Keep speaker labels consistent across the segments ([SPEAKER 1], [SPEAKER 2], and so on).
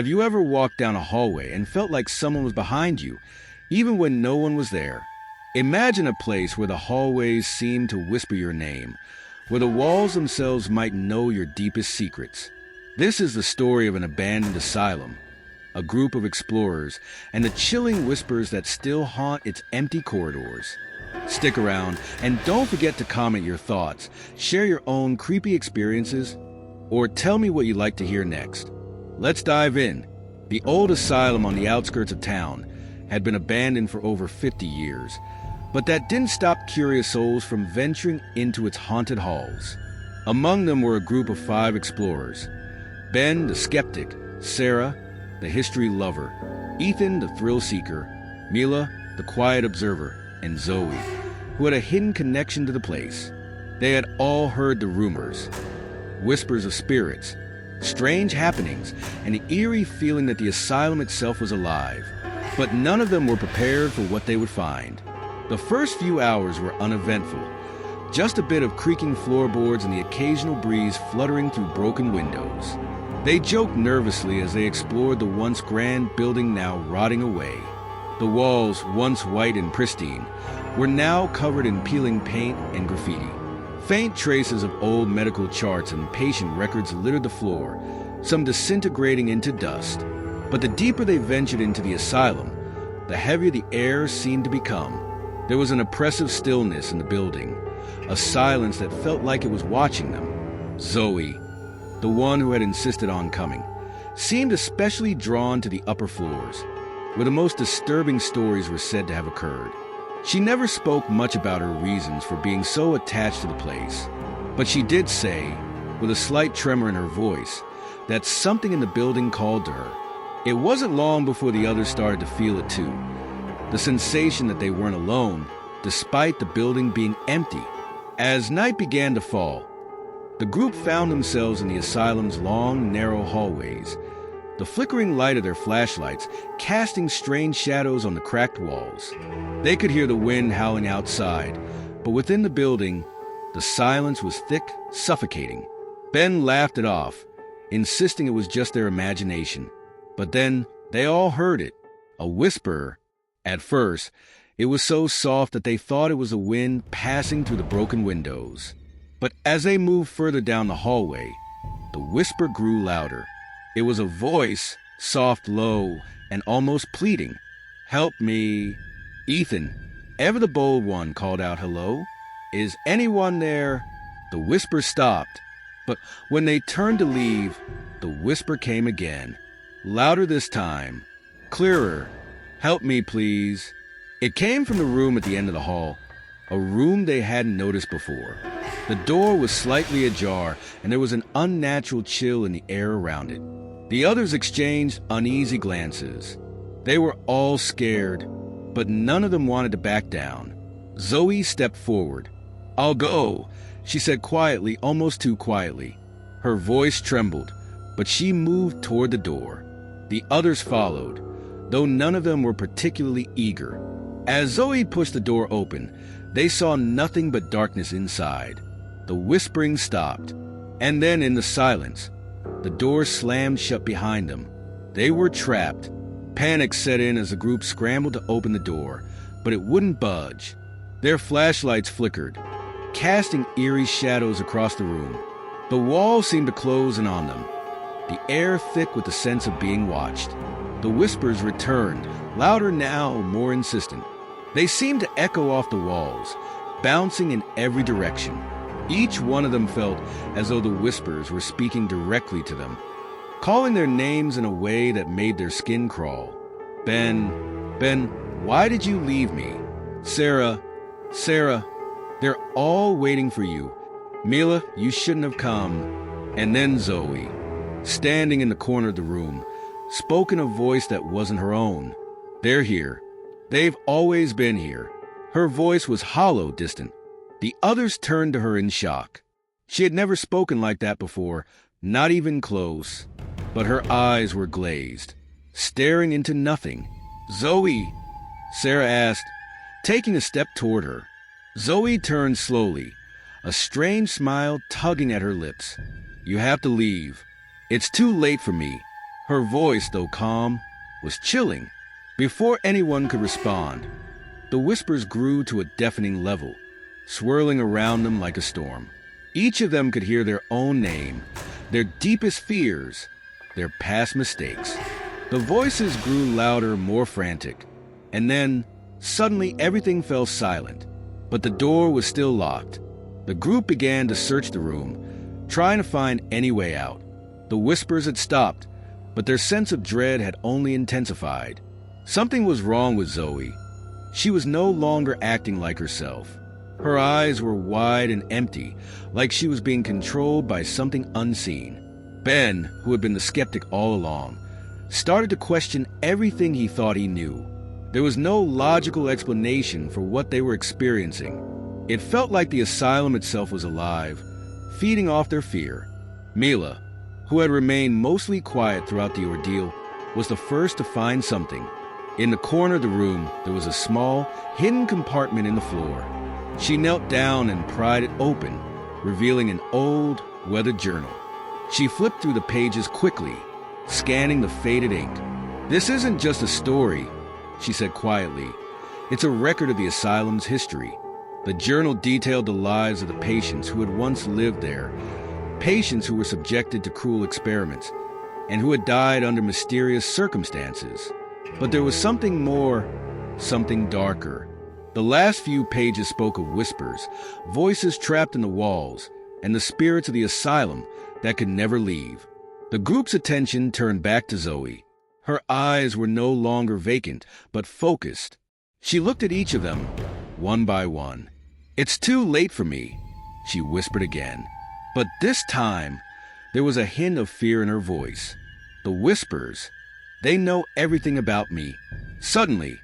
[SPEAKER 1] Have you ever walked down a hallway and felt like someone was behind you, even when no one was there? Imagine a place where the hallways seem to whisper your name, where the walls themselves might know your deepest secrets. This is the story of an abandoned asylum, a group of explorers, and the chilling whispers that still haunt its empty corridors. Stick around, and don't forget to comment your thoughts, share your own creepy experiences, or tell me what you'd like to hear next. Let's dive in. The old asylum on the outskirts of town had been abandoned for over 50 years, but that didn't stop curious souls from venturing into its haunted halls. Among them were a group of 5 explorers: Ben, the skeptic; Sarah, the history lover; Ethan, the thrill seeker; Mila, the quiet observer; and Zoe, who had a hidden connection to the place. They had all heard the rumors, whispers of spirits, strange happenings, and the eerie feeling that the asylum itself was alive. But none of them were prepared for what they would find. The first few hours were uneventful, just a bit of creaking floorboards and the occasional breeze fluttering through broken windows. They joked nervously as they explored the once grand building now rotting away. The walls, once white and pristine, were now covered in peeling paint and graffiti. Faint traces of old medical charts and patient records littered the floor, some disintegrating into dust. But the deeper they ventured into the asylum, the heavier the air seemed to become. There was an oppressive stillness in the building, a silence that felt like it was watching them. Zoe, the one who had insisted on coming, seemed especially drawn to the upper floors, where the most disturbing stories were said to have occurred. She never spoke much about her reasons for being so attached to the place, but she did say, with a slight tremor in her voice, that something in the building called to her. It wasn't long before the others started to feel it too, the sensation that they weren't alone, despite the building being empty. As night began to fall, the group found themselves in the asylum's long, narrow hallways, the flickering light of their flashlights casting strange shadows on the cracked walls. They could hear the wind howling outside, but within the building, the silence was thick, suffocating. Ben laughed it off, insisting it was just their imagination. But then they all heard it, a whisper. At first, it was so soft that they thought it was the wind passing through the broken windows. But as they moved further down the hallway, the whisper grew louder. It was a voice, soft, low, and almost pleading. "Help me." Ethan, ever the bold one, called out, "Hello? Is anyone there?" The whisper stopped, but when they turned to leave, the whisper came again, louder this time, clearer. "Help me, please." It came from the room at the end of the hall, a room they hadn't noticed before. The door was slightly ajar, and there was an unnatural chill in the air around it. The others exchanged uneasy glances. They were all scared, but none of them wanted to back down. Zoe stepped forward. "I'll go," she said quietly, almost too quietly. Her voice trembled, but she moved toward the door. The others followed, though none of them were particularly eager. As Zoe pushed the door open, they saw nothing but darkness inside. The whispering stopped, and then in the silence, the door slammed shut behind them. They were trapped. Panic set in as the group scrambled to open the door, but it wouldn't budge. Their flashlights flickered, casting eerie shadows across the room. The walls seemed to close in on them, the air thick with the sense of being watched. The whispers returned, louder now, more insistent. They seemed to echo off the walls, bouncing in every direction. Each one of them felt as though the whispers were speaking directly to them, calling their names in a way that made their skin crawl. Ben, why did you leave me? Sarah, they're all waiting for you. Mila, you shouldn't have come. And then Zoe, standing in the corner of the room, spoke in a voice that wasn't her own. They're here. They've always been here. Her voice was hollow, distant. The others turned to her in shock. She had never spoken like that before, not even close. But her eyes were glazed, staring into nothing. "Zoe," Sarah asked, taking a step toward her. Zoe turned slowly, a strange smile tugging at her lips. "You have to leave. It's too late for me." Her voice, though calm, was chilling. Before anyone could respond, the whispers grew to a deafening level, swirling around them like a storm. Each of them could hear their own name, their deepest fears, their past mistakes. The voices grew louder, more frantic, and then, suddenly, everything fell silent. But the door was still locked. The group began to search the room, trying to find any way out. The whispers had stopped, but their sense of dread had only intensified. Something was wrong with Zoe. She was no longer acting like herself. Her eyes were wide and empty, like she was being controlled by something unseen. Ben, who had been the skeptic all along, started to question everything he thought he knew. There was no logical explanation for what they were experiencing. It felt like the asylum itself was alive, feeding off their fear. Mila, who had remained mostly quiet throughout the ordeal, was the first to find something. In the corner of the room, there was a small, hidden compartment in the floor. She knelt down and pried it open, revealing an old, weathered journal. She flipped through the pages quickly, scanning the faded ink. "This isn't just a story," she said quietly. "It's a record of the asylum's history." The journal detailed the lives of the patients who had once lived there, patients who were subjected to cruel experiments, and who had died under mysterious circumstances. But there was something more, something darker. The last few pages spoke of whispers, voices trapped in the walls, and the spirits of the asylum that could never leave. The group's attention turned back to Zoe. Her eyes were no longer vacant, but focused. She looked at each of them, one by one. "It's too late for me," she whispered again. But this time, there was a hint of fear in her voice. The whispers, they know everything about me. Suddenly,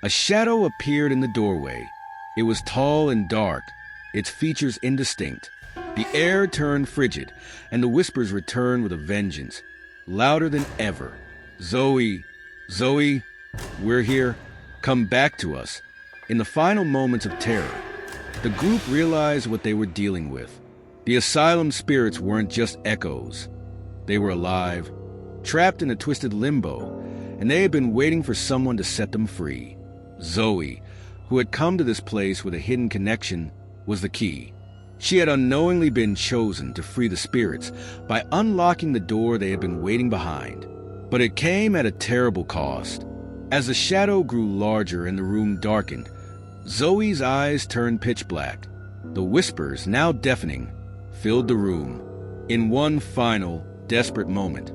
[SPEAKER 1] a shadow appeared in the doorway. It was tall and dark, its features indistinct. The air turned frigid, and the whispers returned with a vengeance, louder than ever. "Zoe, Zoe, we're here. Come back to us." In the final moments of terror, the group realized what they were dealing with. The asylum spirits weren't just echoes. They were alive, trapped in a twisted limbo, and they had been waiting for someone to set them free. Zoe, who had come to this place with a hidden connection, was the key. She had unknowingly been chosen to free the spirits by unlocking the door they had been waiting behind. But it came at a terrible cost. As the shadow grew larger and the room darkened, Zoe's eyes turned pitch black. The whispers, now deafening, filled the room. In one final, desperate moment,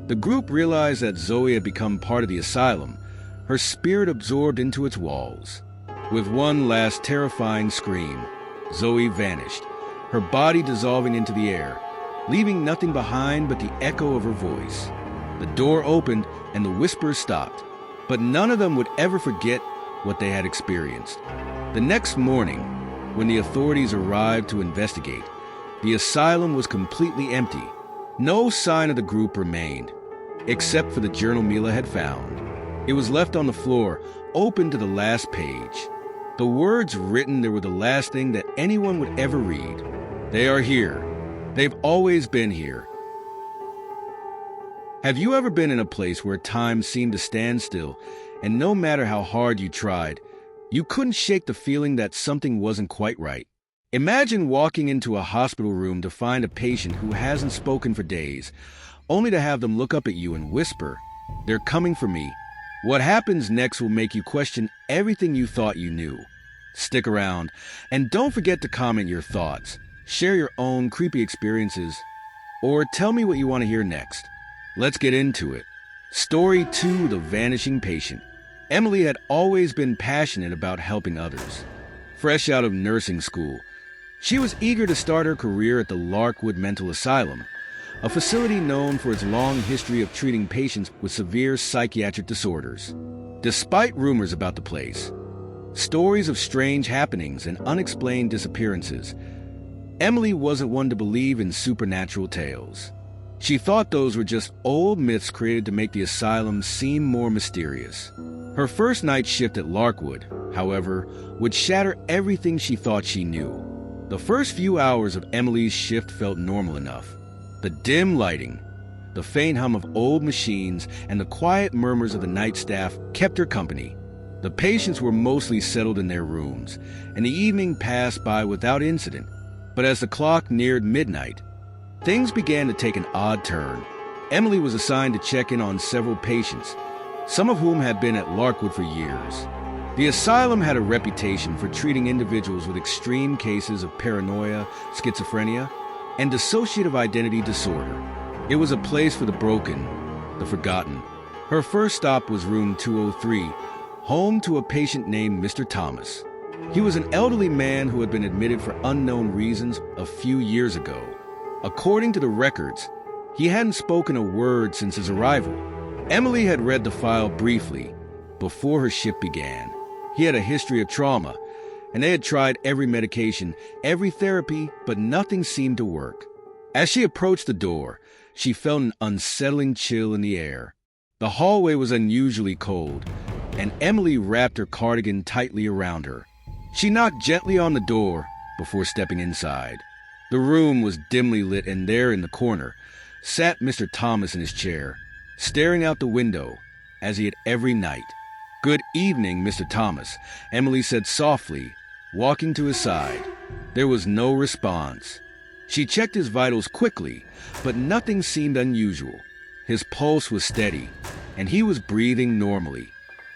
[SPEAKER 1] the group realized that Zoe had become part of the asylum, her spirit absorbed into its walls. With one last terrifying scream, Zoe vanished, her body dissolving into the air, leaving nothing behind but the echo of her voice. The door opened and the whispers stopped, but none of them would ever forget what they had experienced. The next morning, when the authorities arrived to investigate, the asylum was completely empty. No sign of the group remained, except for the journal Mila had found. It was left on the floor, open to the last page. The words written there were the last thing that anyone would ever read. "They are here. They've always been here." Have you ever been in a place where time seemed to stand still, and no matter how hard you tried, you couldn't shake the feeling that something wasn't quite right? Imagine walking into a hospital room to find a patient who hasn't spoken for days, only to have them look up at you and whisper, "They're coming for me." What happens next will make you question everything you thought you knew. Stick around, and don't forget to comment your thoughts, share your own creepy experiences, or tell me what you want to hear next. Let's get into it. Story 2, The Vanishing Patient. Emily had always been passionate about helping others. Fresh out of nursing school, she was eager to start her career at the Larkwood Mental Asylum, a facility known for its long history of treating patients with severe psychiatric disorders. Despite rumors about the place, stories of strange happenings and unexplained disappearances, Emily wasn't one to believe in supernatural tales. She thought those were just old myths created to make the asylum seem more mysterious. Her first night shift at Larkwood, however, would shatter everything she thought she knew. The first few hours of Emily's shift felt normal enough. The dim lighting, The faint hum of old machines and the quiet murmurs of the night staff kept her company. The patients were mostly settled in their rooms, and the evening passed by without incident. But as the clock neared midnight, things began to take an odd turn. Emily was assigned to check in on several patients, some of whom had been at Larkwood for years. The asylum had a reputation for treating individuals with extreme cases of paranoia, schizophrenia, and dissociative identity disorder. It was a place for the broken, the forgotten. Her first stop was room 203, home to a patient named Mr. Thomas. He was an elderly man who had been admitted for unknown reasons a few years ago. According to the records, he hadn't spoken a word since his arrival. Emily had read the file briefly before her shift began. He had a history of trauma, and they had tried every medication, every therapy, but nothing seemed to work. As she approached the door, she felt an unsettling chill in the air. The hallway was unusually cold, and Emily wrapped her cardigan tightly around her. She knocked gently on the door before stepping inside. The room was dimly lit, and there in the corner sat Mr. Thomas in his chair, staring out the window as he had every night. "Good evening, Mr. Thomas," Emily said softly, walking to his side. There was no response. She checked his vitals quickly, but nothing seemed unusual. His pulse was steady, and he was breathing normally.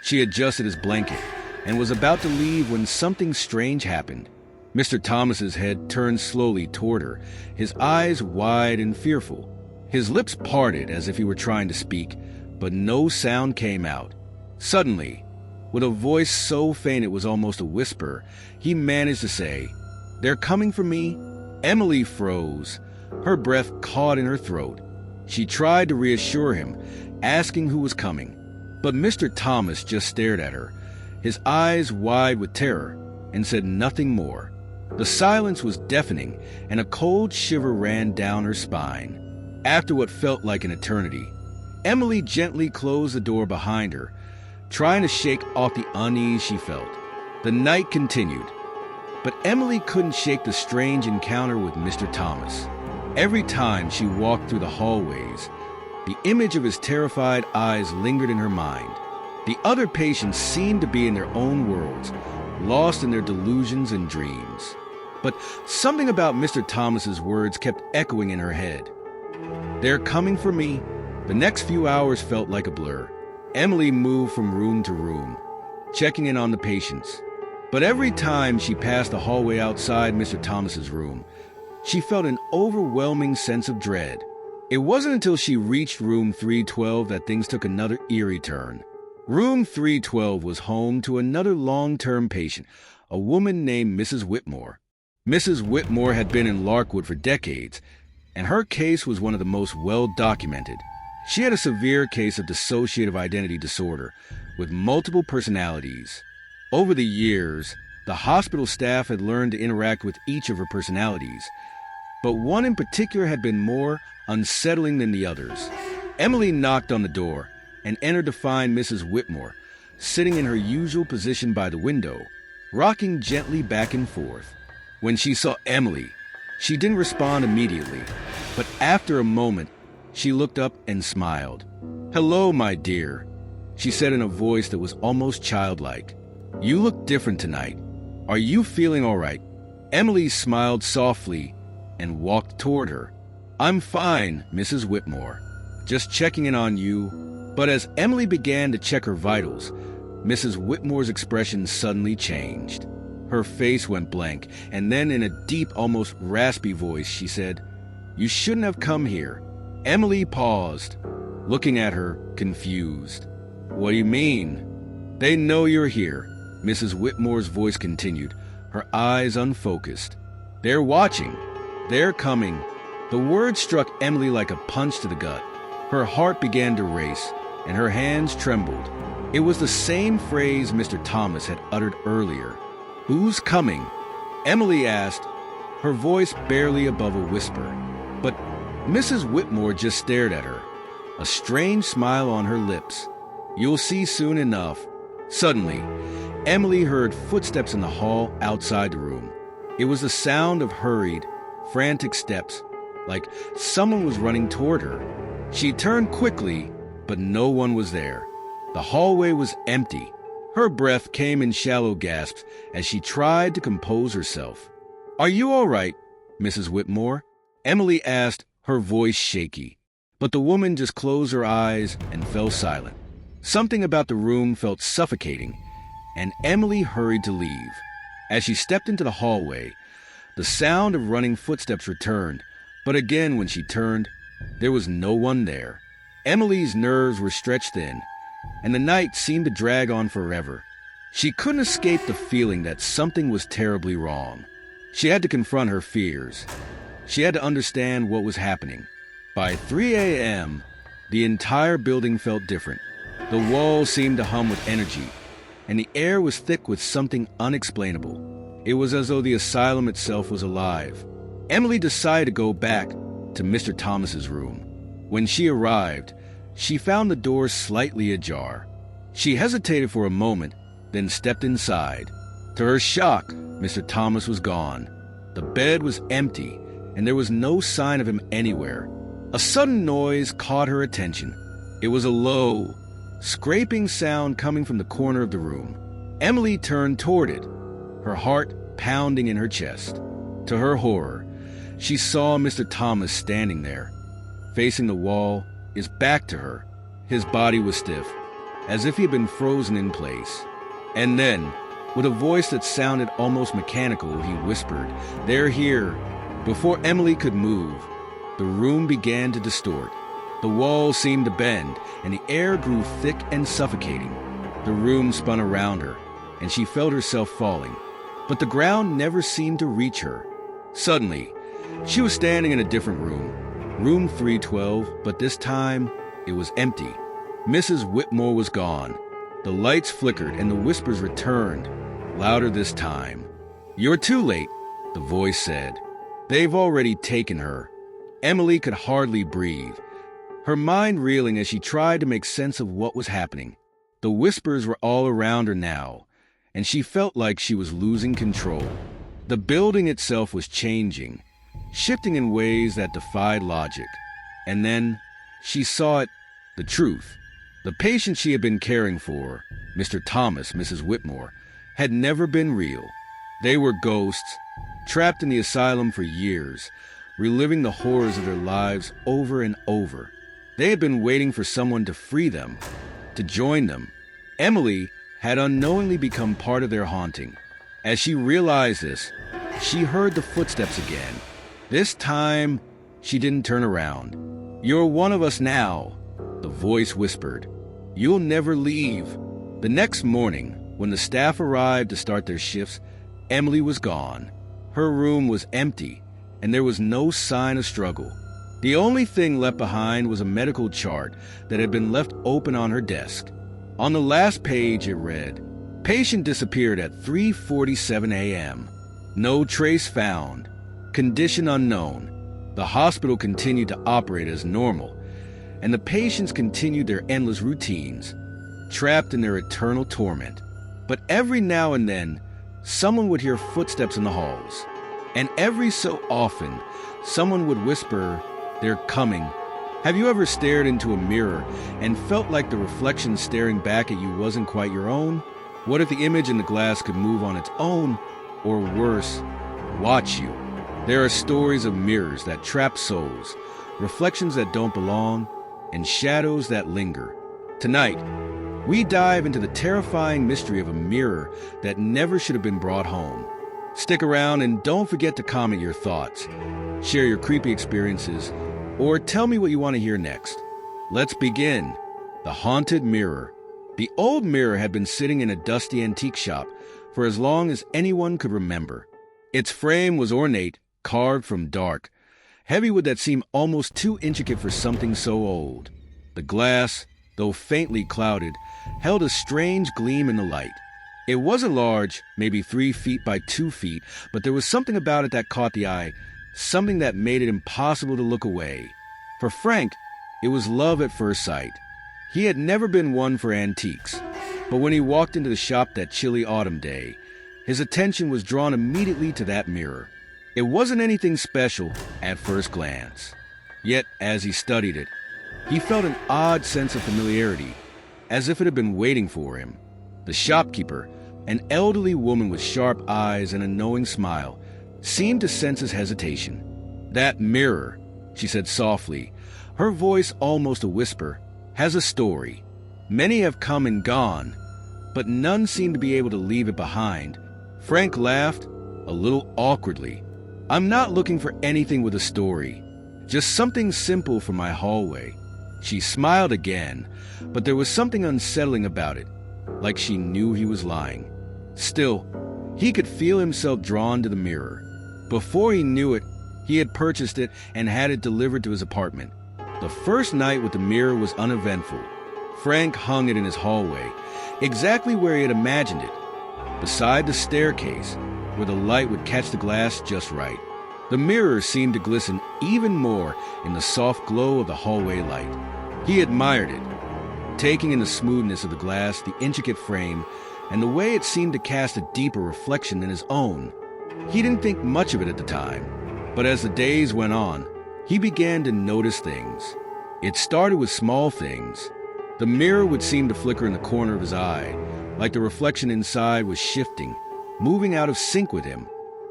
[SPEAKER 1] She adjusted his blanket and was about to leave when something strange happened. Mr. Thomas's head turned slowly toward her, his eyes wide and fearful. His lips parted as if he were trying to speak, but no sound came out. Suddenly, with a voice so faint it was almost a whisper, he managed to say, "They're coming for me?" Emily froze, her breath caught in her throat. She tried to reassure him, asking who was coming, but Mr. Thomas just stared at her, his eyes wide with terror, and said nothing more. The silence was deafening, and a cold shiver ran down her spine. After what felt like an eternity, Emily gently closed the door behind her, trying to shake off the unease she felt. The night continued, but Emily couldn't shake the strange encounter with Mr. Thomas. Every time she walked through the hallways, the image of his terrified eyes lingered in her mind. The other patients seemed to be in their own worlds, lost in their delusions and dreams. But something about Mr. Thomas's words kept echoing in her head. "They're coming for me." The next few hours felt like a blur. Emily moved from room to room, checking in on the patients. But every time she passed the hallway outside Mr. Thomas's room, she felt an overwhelming sense of dread. It wasn't until she reached room 312 that things took another eerie turn. Room 312 was home to another long-term patient, a woman named Mrs. Whitmore. Mrs. Whitmore had been in Larkwood for decades, and her case was one of the most well-documented. She had a severe case of dissociative identity disorder with multiple personalities. Over the years, the hospital staff had learned to interact with each of her personalities, but one in particular had been more unsettling than the others. Emily knocked on the door and entered to find Mrs. Whitmore sitting in her usual position by the window, rocking gently back and forth. When she saw Emily, she didn't respond immediately, but after a moment, she looked up and smiled. "Hello, my dear," she said in a voice that was almost childlike. "You look different tonight. Are you feeling all right?" Emily smiled softly and walked toward her. "I'm fine, Mrs. Whitmore. Just checking in on you." But as Emily began to check her vitals, Mrs. Whitmore's expression suddenly changed. Her face went blank, and then in a deep, almost raspy voice, she said, "You shouldn't have come here." Emily paused, looking at her, confused. "What do you mean?" "They know you're here," Mrs. Whitmore's voice continued, her eyes unfocused. "They're watching. They're coming." The words struck Emily like a punch to the gut. Her heart began to race, and her hands trembled. It was the same phrase Mr. Thomas had uttered earlier. "Who's coming?" Emily asked, her voice barely above a whisper. But Mrs. Whitmore just stared at her, a strange smile on her lips. "You'll see soon enough." Suddenly, Emily heard footsteps in the hall outside the room. It was the sound of hurried, frantic steps, like someone was running toward her. She turned quickly, but no one was there. The hallway was empty. Her breath came in shallow gasps as she tried to compose herself. "Are you all right, Mrs. Whitmore?" Emily asked, her voice shaky. But the woman just closed her eyes and fell silent. Something about the room felt suffocating, and Emily hurried to leave. As she stepped into the hallway, the sound of running footsteps returned, but again when she turned, there was no one there. Emily's nerves were stretched thin, and the night seemed to drag on forever. She couldn't escape the feeling that something was terribly wrong. She had to confront her fears. She had to understand what was happening. By 3 a.m., the entire building felt different. The walls seemed to hum with energy, and the air was thick with something unexplainable. It was as though the asylum itself was alive. Emily decided to go back to Mr. Thomas's room. When she arrived, she found the door slightly ajar. She hesitated for a moment, then stepped inside. To her shock, Mr. Thomas was gone. The bed was empty, and there was no sign of him anywhere. A sudden noise caught her attention. It was a low, scraping sound coming from the corner of the room. Emily turned toward it, her heart pounding in her chest. To her horror, she saw Mr. Thomas standing there, facing the wall, his back to her. His body was stiff, as if he had been frozen in place. And then, with a voice that sounded almost mechanical, he whispered, "They're here." Before Emily could move, the room began to distort. The walls seemed to bend, and the air grew thick and suffocating. The room spun around her, and she felt herself falling. But the ground never seemed to reach her. Suddenly, she was standing in a different room, room 312, but this time it was empty. Mrs. Whitmore was gone. The lights flickered and the whispers returned, louder this time. "You're too late," the voice said. "They've already taken her." Emily could hardly breathe, her mind reeling as she tried to make sense of what was happening. The whispers were all around her now, and she felt like she was losing control. The building itself was changing, shifting in ways that defied logic. And then she saw it, the truth. The patient she had been caring for, Mr. Thomas, Mrs. Whitmore, had never been real. They were ghosts, trapped in the asylum for years, reliving the horrors of their lives over and over. They had been waiting for someone to free them, to join them. Emily had unknowingly become part of their haunting. As she realized this, she heard the footsteps again. This time, she didn't turn around. "You're one of us now," the voice whispered. "You'll never leave." The next morning, when the staff arrived to start their shifts, Emily was gone. Her room was empty, and there was no sign of struggle. The only thing left behind was a medical chart that had been left open on her desk. On the last page it read, "Patient disappeared at 3:47 a.m. No trace found. Condition unknown." The hospital continued to operate as normal, and the patients continued their endless routines, trapped in their eternal torment. But every now and then, someone would hear footsteps in the halls, and every so often, someone would whisper, "They're coming." Have you ever stared into a mirror and felt like the reflection staring back at you wasn't quite your own? What if the image in the glass could move on its own, or worse, watch you? There are stories of mirrors that trap souls, reflections that don't belong, and shadows that linger. Tonight, we dive into the terrifying mystery of a mirror that never should have been brought home. Stick around and don't forget to comment your thoughts, share your creepy experiences, or tell me what you want to hear next. Let's begin. The Haunted Mirror. The old mirror had been sitting in a dusty antique shop for as long as anyone could remember. Its frame was ornate, carved from dark, heavy wood that seemed almost too intricate for something so old. The glass, though faintly clouded, held a strange gleam in the light. It wasn't large, maybe 3 feet by 2 feet, but there was something about it that caught the eye, something that made it impossible to look away. For Frank, it was love at first sight. He had never been one for antiques, but when he walked into the shop that chilly autumn day, his attention was drawn immediately to that mirror. It wasn't anything special at first glance. Yet, as he studied it, He felt an odd sense of familiarity, as if it had been waiting for him. The shopkeeper, an elderly woman with sharp eyes and a knowing smile, seemed to sense his hesitation. "That mirror," she said softly, her voice almost a whisper, "has a story. Many have come and gone, but none seem to be able to leave it behind." Frank laughed, a little awkwardly. "I'm not looking for anything with a story, just something simple for my hallway." She smiled again, but there was something unsettling about it, like she knew he was lying. Still, he could feel himself drawn to the mirror. Before he knew it, he had purchased it and had it delivered to his apartment. The first night with the mirror was uneventful. Frank hung it in his hallway, exactly where he had imagined it, beside the staircase, where the light would catch the glass just right. The mirror seemed to glisten even more in the soft glow of the hallway light. He admired it, taking in the smoothness of the glass, the intricate frame, and the way it seemed to cast a deeper reflection than his own. He didn't think much of it at the time, but as the days went on, he began to notice things. It started with small things. The mirror would seem to flicker in the corner of his eye, like the reflection inside was shifting, moving out of sync with him.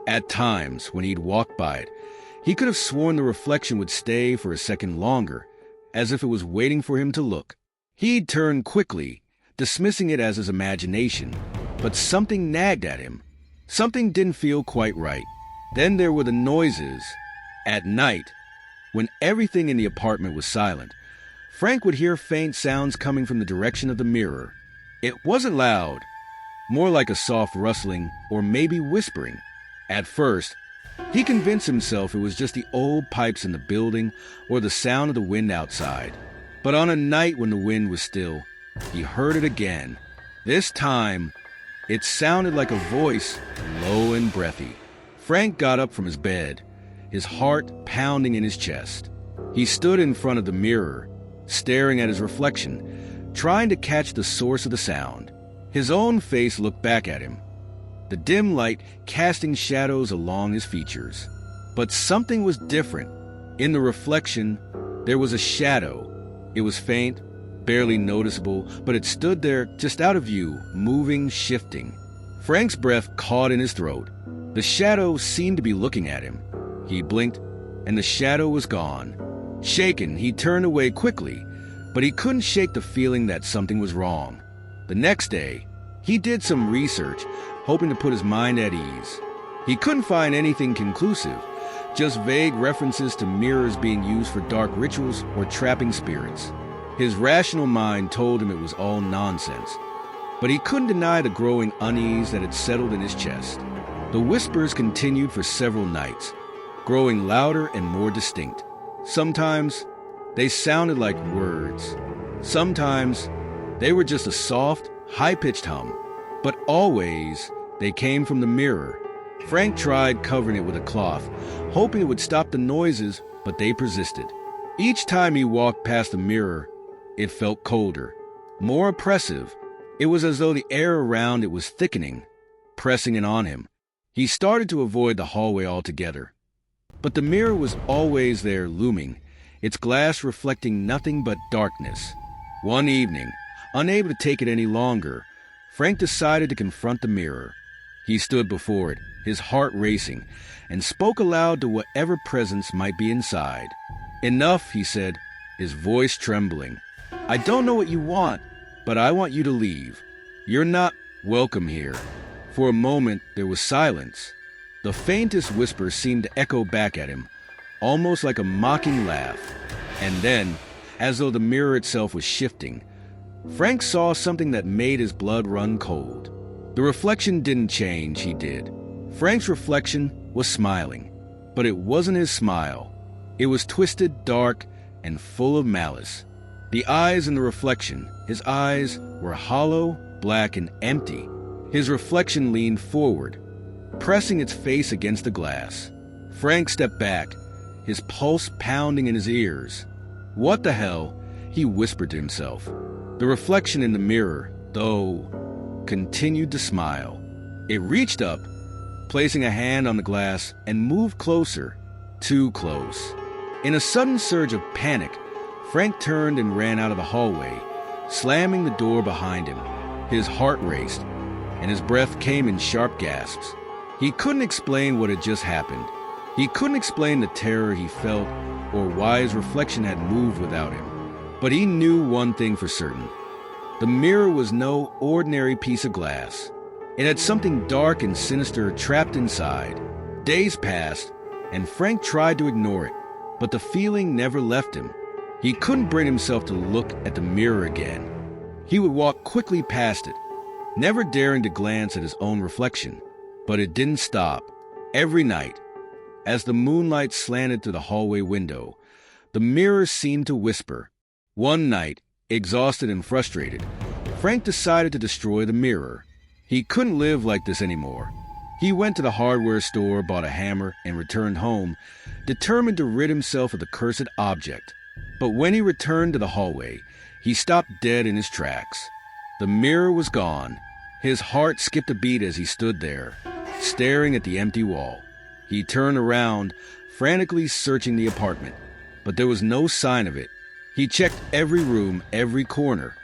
[SPEAKER 1] At times, when he'd walked by it, he could have sworn the reflection would stay for a second longer, as if it was waiting for him to look. He'd turn quickly, dismissing it as his imagination, but something nagged at him. Something didn't feel quite right. Then there were the noises. At night, when everything in the apartment was silent, Frank would hear faint sounds coming from the direction of the mirror. It wasn't loud, more like a soft rustling or maybe whispering. At first, he convinced himself it was just the old pipes in the building or the sound of the wind outside. But on a night when the wind was still, he heard it again. This time, it sounded like a voice, low and breathy. Frank got up from his bed, his heart pounding in his chest. He stood in front of the mirror, staring at his reflection, trying to catch the source of the sound. His own face looked back at him, the dim light casting shadows along his features. But something was different. In the reflection, there was a shadow. It was faint, barely noticeable, but it stood there just out of view, moving, shifting. Frank's breath caught in his throat. The shadow seemed to be looking at him. He blinked, and the shadow was gone. Shaken, he turned away quickly, but he couldn't shake the feeling that something was wrong. The next day, he did some research, hoping to put his mind at ease. He couldn't find anything conclusive, just vague references to mirrors being used for dark rituals or trapping spirits. His rational mind told him it was all nonsense, but he couldn't deny the growing unease that had settled in his chest. The whispers continued for several nights, growing louder and more distinct. Sometimes they sounded like words. Sometimes they were just a soft, high-pitched hum. But always they came from the mirror. Frank tried covering it with a cloth, hoping it would stop the noises, but they persisted. Each time he walked past the mirror, it felt colder, more oppressive. It was as though the air around it was thickening, pressing in on him. He started to avoid the hallway altogether. But the mirror was always there, looming, its glass reflecting nothing but darkness. One evening, unable to take it any longer, Frank decided to confront the mirror. He stood before it, his heart racing, and spoke aloud to whatever presence might be inside. "Enough," he said, his voice trembling. "I don't know what you want, but I want you to leave. You're not welcome here." For a moment, there was silence. The faintest whisper seemed to echo back at him, almost like a mocking laugh. And then, as though the mirror itself was shifting, Frank saw something that made his blood run cold. The reflection didn't change, he did. Frank's reflection was smiling, but it wasn't his smile. It was twisted, dark, and full of malice. The eyes in the reflection, his eyes were hollow, black, and empty. His reflection leaned forward, pressing its face against the glass. Frank stepped back, his pulse pounding in his ears. "What the hell?" he whispered to himself. The reflection in the mirror, though, continued to smile. It reached up, placing a hand on the glass, and moved closer, too close. In a sudden surge of panic, Frank turned and ran out of the hallway, slamming the door behind him. His heart raced, and his breath came in sharp gasps. He couldn't explain what had just happened. He couldn't explain the terror he felt or why his reflection had moved without him. But he knew one thing for certain. The mirror was no ordinary piece of glass. It had something dark and sinister trapped inside. Days passed, and Frank tried to ignore it, but the feeling never left him. He couldn't bring himself to look at the mirror again. He would walk quickly past it, never daring to glance at his own reflection. But it didn't stop. Every night, as the moonlight slanted through the hallway window, the mirror seemed to whisper. One night, exhausted and frustrated, Frank decided to destroy the mirror. He couldn't live like this anymore. He went to the hardware store, bought a hammer, and returned home, determined to rid himself of the cursed object. But when he returned to the hallway, he stopped dead in his tracks. The mirror was gone. His heart skipped a beat as he stood there, staring at the empty wall. He turned around, frantically searching the apartment, but there was no sign of it. He checked every room, every corner,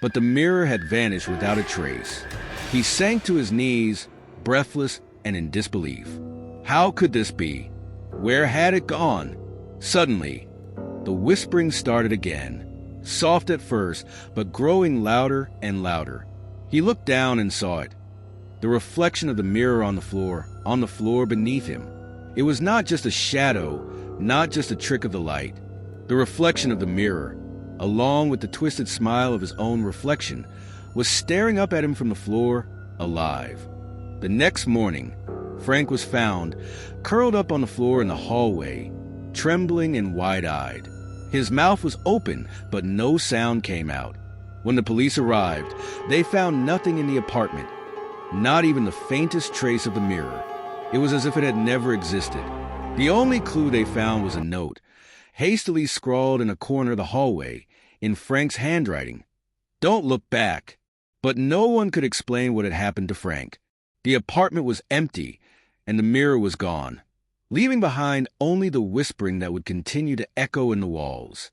[SPEAKER 1] but the mirror had vanished without a trace. He sank to his knees, breathless and in disbelief. How could this be? Where had it gone? Suddenly, the whispering started again, soft at first, but growing louder and louder. He looked down and saw it. The reflection of the mirror on the floor beneath him. It was not just a shadow, not just a trick of the light. The reflection of the mirror, along with the twisted smile of his own reflection, was staring up at him from the floor, alive. The next morning, Frank was found, curled up on the floor in the hallway, trembling and wide-eyed. His mouth was open, but no sound came out. When the police arrived, they found nothing in the apartment, not even the faintest trace of the mirror. It was as if it had never existed. The only clue they found was a note, hastily scrawled in a corner of the hallway, in Frank's handwriting. "Don't look back." But no one could explain what had happened to Frank. The apartment was empty, and the mirror was gone, leaving behind only the whispering that would continue to echo in the walls.